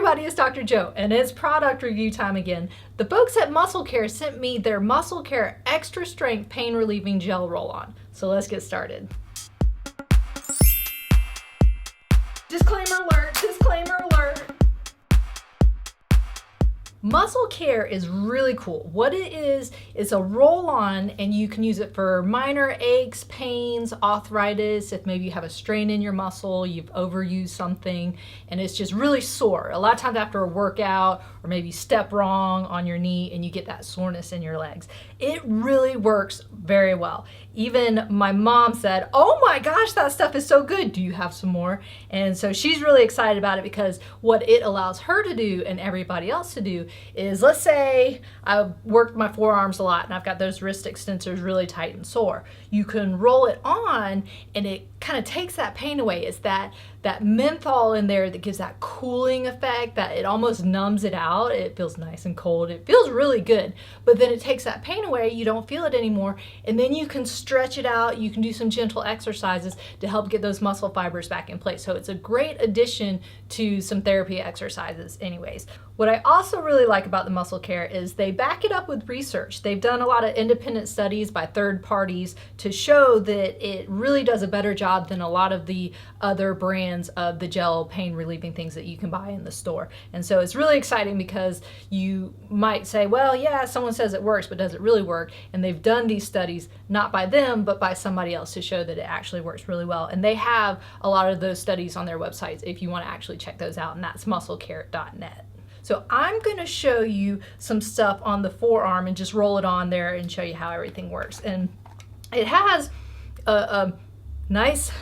everybody, it's Dr. Joe, and it's product review time again. The folks at Muscle Care sent me their Muscle Care Extra Strength Pain Relieving Gel Roll-On. So let's get started. Disclaimer alert, disclaimer alert. Muscle Care is really cool. What it is a roll-on, and you can use it for minor aches, pains, arthritis, if maybe you have a strain in your muscle, you've overused something, and it's just really sore. A lot of times after a workout, or maybe you step wrong on your knee and you get that soreness in your legs. It really works very well. Even my mom said, "Oh my gosh, that stuff is so good. Do you have some more?" And so she's really excited about it because what it allows her to do and everybody else to do is, let's say I've worked my forearms a lot and I've got those wrist extensors really tight and sore. You can roll it on and it kind of takes that pain away. It's that menthol in there that gives that cooling effect, that it almost numbs it out. It feels nice and cold. It feels really good, but then it takes that pain away. You don't feel it anymore, and then you can stretch it out. You can do some gentle exercises to help get those muscle fibers back in place. So it's a great addition to some therapy exercises anyways. What I also really like about the Muscle Care is they back it up with research. They've done a lot of independent studies by third parties to show that it really does a better job than a lot of the other brands of the gel pain relieving things that you can buy in the store. And so it's really exciting because you might say, well, yeah, someone says it works, but does it really work? And they've done these studies, not by them, but by somebody else to show that it actually works really well. And they have a lot of those studies on their websites if you want to actually check those out, and that's musclecare.net. So I'm going to show you some stuff on the forearm and just roll it on there and show you how everything works. And it has a nice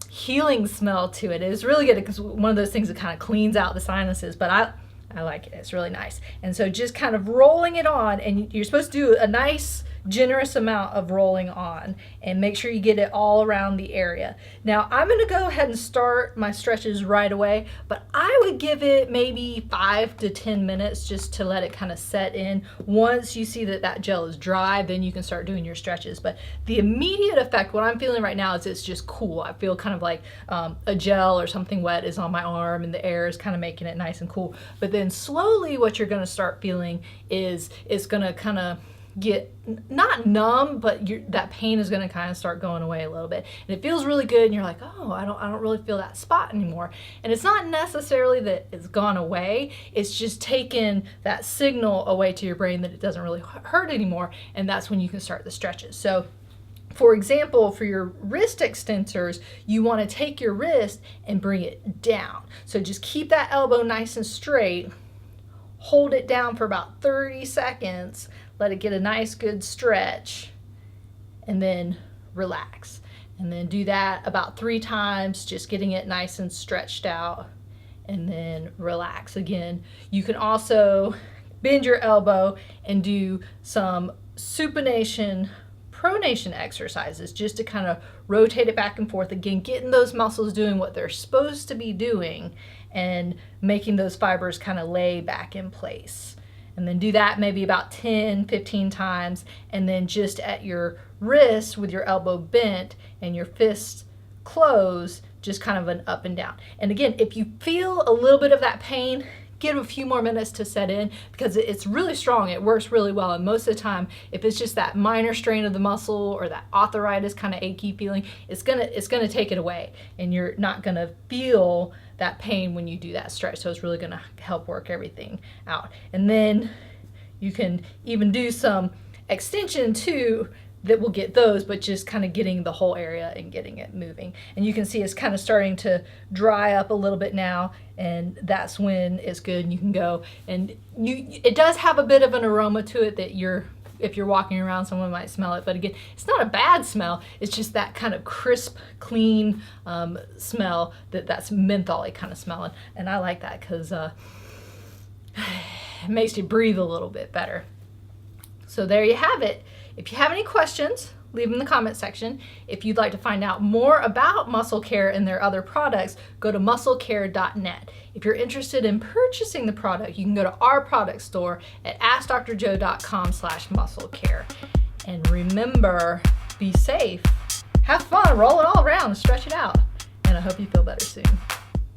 healing smell to it. It's really good because one of those things that kind of cleans out the sinuses, but I like it. It's really nice. And so just kind of rolling it on, and you're supposed to do a nice generous amount of rolling on and make sure you get it all around the area. Now I'm going to go ahead and start my stretches right away, but I would give it maybe 5 to 10 minutes just to let it kind of set in. Once you see that gel is dry, then you can start doing your stretches. But the immediate effect, what I'm feeling right now, is it's just cool. I feel kind of like a gel or something wet is on my arm and the air is kind of making it nice and cool. But then slowly what you're going to start feeling is it's going to kind of get not numb, but that pain is going to kind of start going away a little bit, and it feels really good, and you're like, oh, I don't really feel that spot anymore. And it's not necessarily that it's gone away, it's just taken that signal away to your brain that it doesn't really hurt anymore, and that's when you can start the stretches. So for example, for your wrist extensors, you want to take your wrist and bring it down. So just keep that elbow nice and straight, hold it down for about 30 seconds, let it get a nice good stretch, and then relax. And then do that about 3 times, just getting it nice and stretched out, and then relax again. You can also bend your elbow and do some supination, pronation exercises just to kind of rotate it back and forth. Again, getting those muscles doing what they're supposed to be doing and making those fibers kind of lay back in place. And then do that maybe about 10, 15 times, and then just at your wrist with your elbow bent and your fists closed, just kind of an up and down. And again, if you feel a little bit of that pain, give it a few more minutes to set in because it's really strong. It works really well. And most of the time, if it's just that minor strain of the muscle or that arthritis kind of achy feeling, it's gonna take it away, and you're not gonna feel that pain when you do that stretch. So it's really gonna help work everything out. And then you can even do some extension too that will get those, but just kind of getting the whole area and getting it moving. And you can see it's kind of starting to dry up a little bit now, and that's when it's good and you can go. And it does have a bit of an aroma to it that if you're walking around, someone might smell it, but again, it's not a bad smell. It's just that kind of crisp, clean smell that's menthol-y kind of smelling. And I like that because it makes you breathe a little bit better. So there you have it. If you have any questions, leave them in the comment section. If you'd like to find out more about Muscle Care and their other products, go to musclecare.net. If you're interested in purchasing the product, you can go to our product store at askdrjoe.com/musclecare. And remember, be safe, have fun, roll it all around, stretch it out, and I hope you feel better soon.